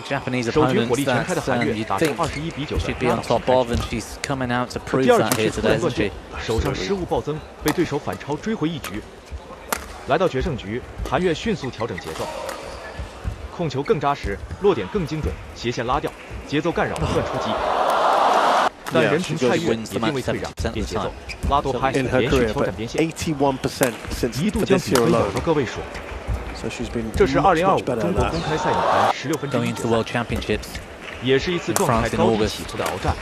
Japanese opponents that you'd think she'd be on top of, and she's coming out to prove that here today, isn't she? 手上失误暴增，被对手反超追回一局。来到决胜局，韩悦迅速调整节奏，控球更扎实，落点更精准，斜线拉掉，节奏干扰不断出击。但人平菜月也并未退让，变节奏，拉多拍连续挑战边线，一度将比分咬到个位数。这是2025中国公开赛女排16分之一决赛，也是一次状态高低起伏的鏖战。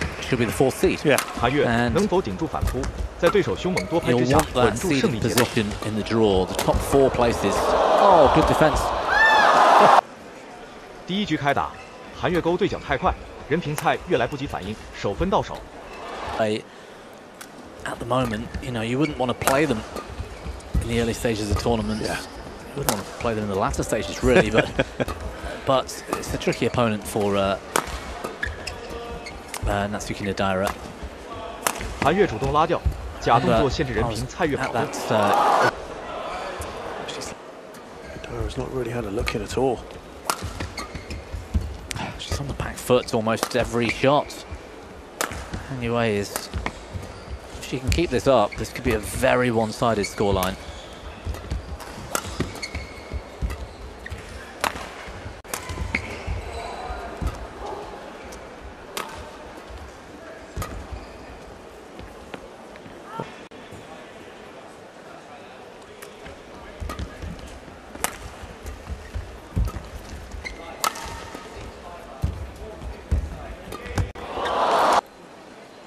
韩悦能否顶住反扑，在对手凶猛多拍之下稳住胜利节奏？第一局开打，韩悦勾对角太快，任平菜越来不及反应，首分到手。 At the moment, you wouldn't want to play them in the early stages of tournaments. Yeah. You wouldn't want to play them in the latter stages, really. But it's a tricky opponent for Natsuki Nidaira. 韩悦主动拉掉，假动作限制任平菜月跑动。Nidaira's not really had a look at all. She's on the back foot almost every shot. Han Yue is. If she can keep this up, this could be a very one-sided scoreline.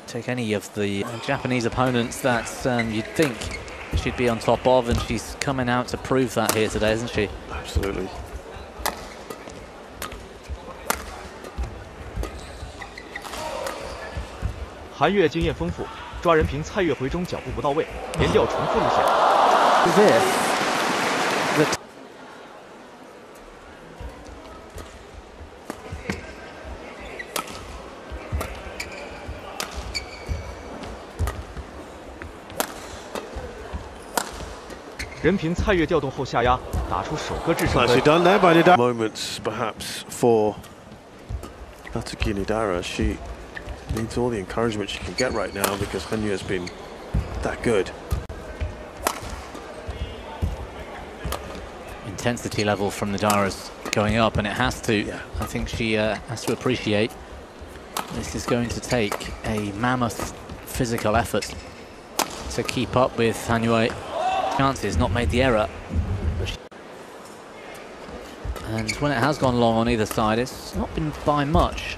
Take any of the Japanese opponents that you'd think she'd be on top of, and she's coming out to prove that here today, isn't she? Absolutely. 韩悦经验丰富，抓人平菜月回中脚步不到位，连调重复路线。任平菜月调动后下压，打出首个制胜分。 Nicely done there by Nidaira. Moments perhaps for Natsuki Nidaira. She needs all the encouragement she can get right now because Han Yue has been that good. Intensity level from Nidaira's going up, and it has to. Yeah. I think she has to appreciate this is going to take a mammoth physical effort to keep up with Han Yue. Chances, not made the error. And when it has gone long on either side, it's not been by much.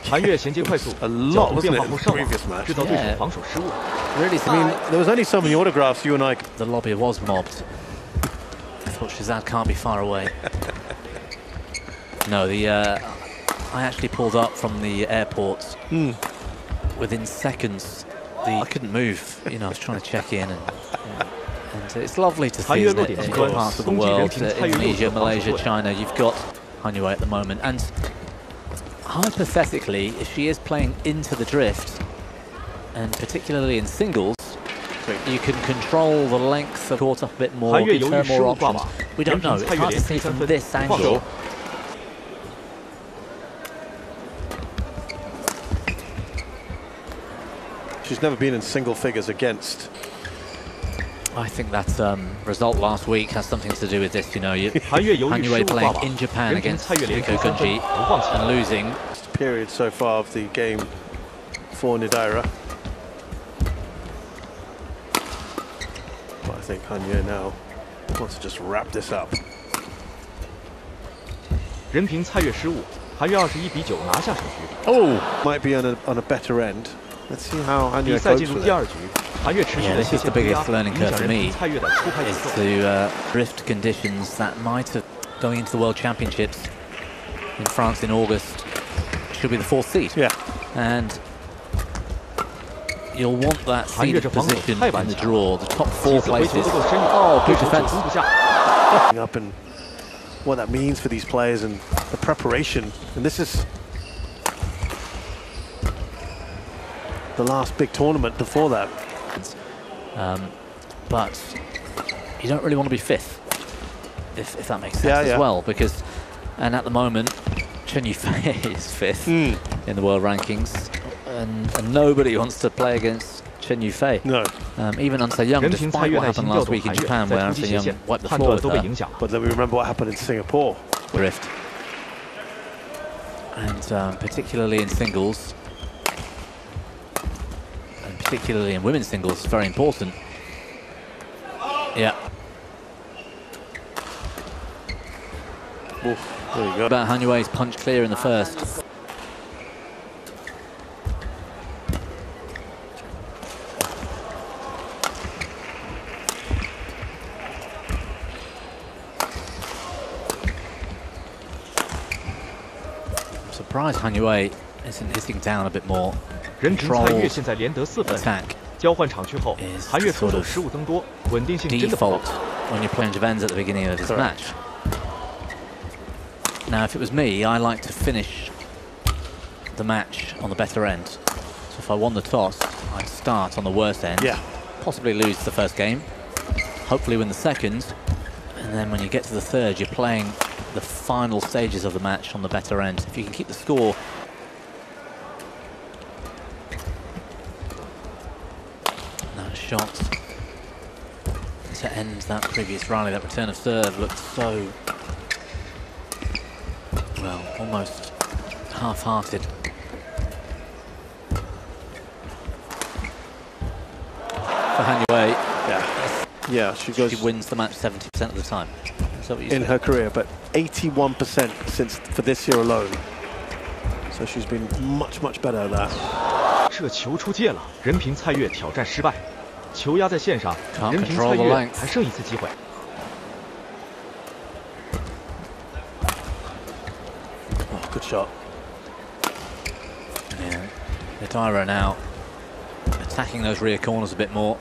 韩悦衔接快速， A lot, wasn't 变 it, 化 in 后 the 上网， previous match? 制造对手防守失误。 Really, I mean, there was only so many autographs you and I. the lobby was mobbed. I thought Shazad can't be far away. No, I actually pulled up from the airport within seconds. I couldn't move. I was trying to check in, and it's lovely to see, isn't it, in parts of the world, Indonesia, Malaysia, China, you've got Han Yue at the moment. And hypothetically, if she is playing into the drift, and particularly in singles, you can control the length of court up a bit more, give her more options. We don't know, it's hard to see from this angle. She's never been in single figures against. I think that result last week has something to do with this. Han Yue playing in Japan against Yuko Gunji and losing. Period so far of the game for Nidaira. But I think Han Yue now wants to just wrap this up. 任平菜月失误，韩悦21比9拿下首局。 Oh, might be on a better end. Let's see how Han Yue 比赛 copes 进入 with 第 it. 二局，韩悦持续的 This 斜 is 线 the 推压， biggest learning 影 curve 响 for 人 me. 平菜月的出拍节 Is 奏。 to drift conditions that might have going into the World Championships in France in August. She'll be the 4th seed. Yeah. And you'll want that seeded position in the draw, the top 4 places. Oh, good defense. Up and what that means for these players and the preparation. And this is the last big tournament before that. But you don't really want to be 5th, if that makes sense as well, because, and at the moment, Chen Yufei is 5th in the world rankings, and nobody wants to play against Chen Yufei. No. Even An Se-young, despite what happened last week in Japan, where An Se-young wiped the floor with her. But then we remember what happened in Singapore. Drift. And particularly in singles, and particularly in women's singles, it's very important. Yeah. Oof, there you go. About Han Yue's punch clear in the first. I'm surprised Han Yue isn't hitting down a bit more. 人平菜月现在连得4分。 Attack 交换场区后，韩悦出手失误增多，稳定性真的不高。 when you're playing Javens at the beginning of this match. Now, if it was me, I like to finish the match on the better end. So if I won the toss, I'd start on the worst end. Yeah. Possibly lose the first game, hopefully win the second, and then when you get to the third, you're playing the final stages of the match on the better end. If you can keep the score. That shot to end that previous rally, that return of serve looked so, well, almost half-hearted. For Han Yue, yeah, she wins the match 70% of the time. Is that what you in said? her career, but 81% since for this year alone. So she's been much better at that. 这球出界了，人平菜月挑战失败，球压在线上， Can't 人平 control 菜 the 月 length. 还剩一次机会。 Oh, good shot. Yeah, Nidaira now attacking those rear corners a bit more.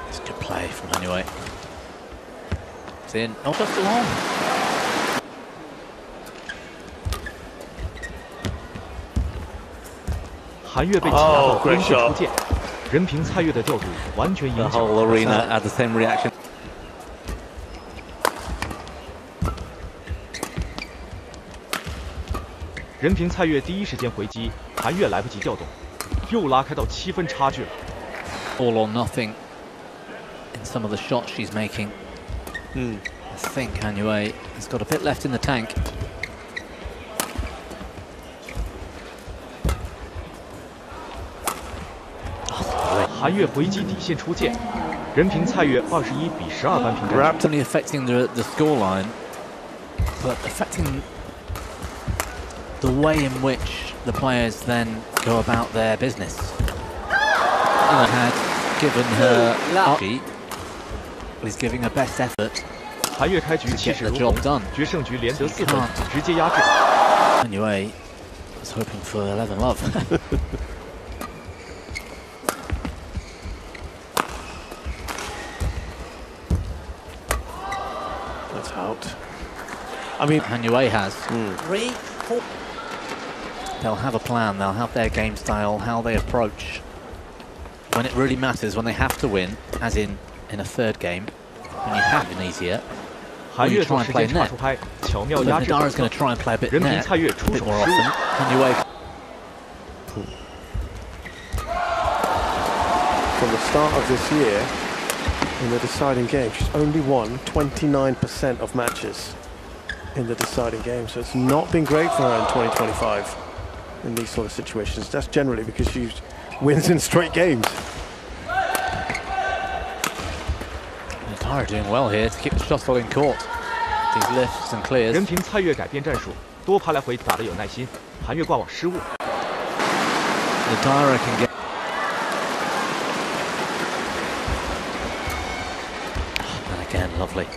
It's good play from Han Yue. It's in, not just along. 韩悦被挤压到边线出界，人平菜月的调度完全影 The 响 whole 了比 arena 赛。 had the same reaction. 人平菜月第一时间回击，韩悦来不及调动，又拉开到7分差距了。 All or nothing in some of the shots she's making. I think Han Yue has got a bit left in the tank. 韩悦回击底线出界，人平菜月21比12扳平战。 Not only affecting the scoreline, but affecting the way in which the players then go about their business. Had given her lucky, is giving her best effort. 韩悦开局气势如虹，决胜局连得4分，直接压制。 Han Yue was hoping for 11 love. That's out. I mean, Han Yue has. They'll have a plan, they'll have their game style, how they approach. When it really matters, when they have to win, as in a third game, when you have an easier, 韩 you 悦 try 做 and 时 play 间差 net. 出拍，巧妙 But 压制 Nidaira's going to try and play a bit 人平 net, 菜月 a 出 bit 手 more 失误 often. Han Yue from the start of this year, in the deciding game, she's only won 29% of matches in the deciding game. So it's not been great for her in 2025 in these sort of situations. That's generally because she wins in straight games. Nidaira doing well here to keep the shuttle in court. These lifts and clears. 人平菜月改变战术，多拍来回打得有耐心，韩悦挂网失误。 Nidaira can get. And again, lovely. "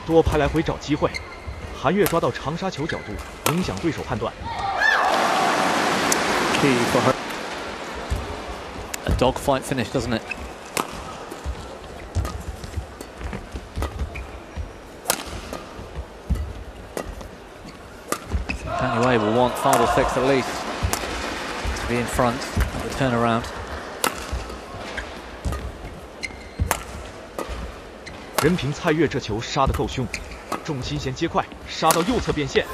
多拍来回找机会，韩悦抓到长杀球角度，影响对手判断。 Key for her. A dogfight finish, doesn't it? Han Yue will want 5 or 6 at least to be in front at the turnaround. 任平菜月这球杀得够凶，重心先接快，杀到右侧变线。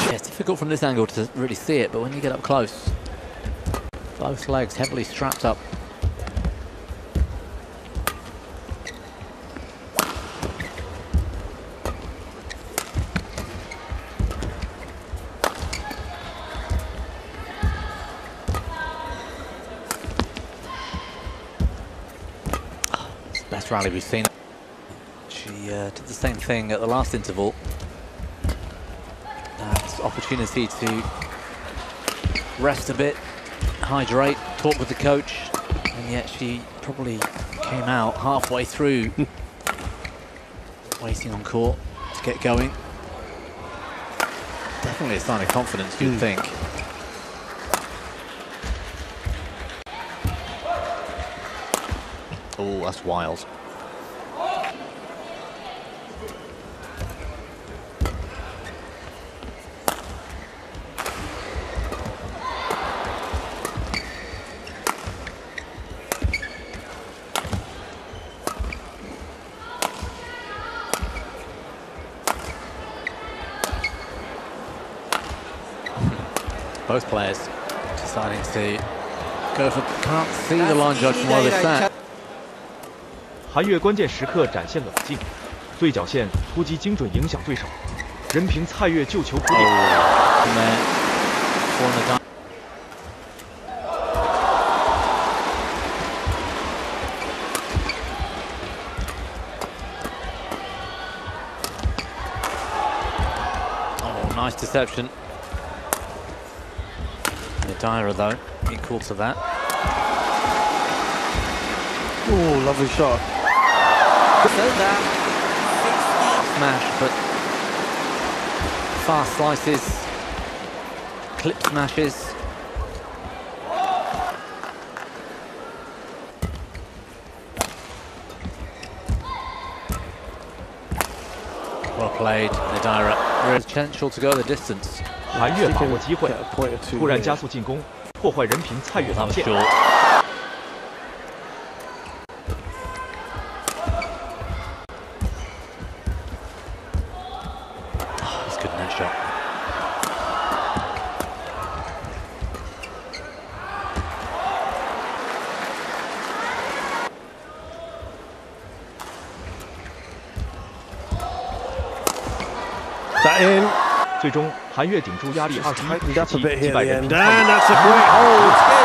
Yeah, it's difficult from this angle to really see it, but when you get up close, both legs heavily strapped up. It's the best rally we've seen. She did the same thing at the last interval. Opportunity to rest a bit, hydrate, talk with the coach, and yet she probably came out halfway through, waiting on court to get going. Definitely a sign of confidence, you'd think. Oh, that's wild. Both players deciding to go for. Can't see the line judge from where they sat. 韩悦关键时刻展现冷静，对角线突击精准影响对手。任平菜月救球扑点。Oh, nice deception. Nidaira though, equal to that. Oh, lovely shot. Smash, but fast slices, clip smashes. Well played, Nidaira. Real potential to go the distance. 韩悦把握机会，突然加速进攻，破坏任平菜月防线。That's good net shot. That in. 最终，韩悦顶住压力21-17击败任平菜月。And that's a great hold.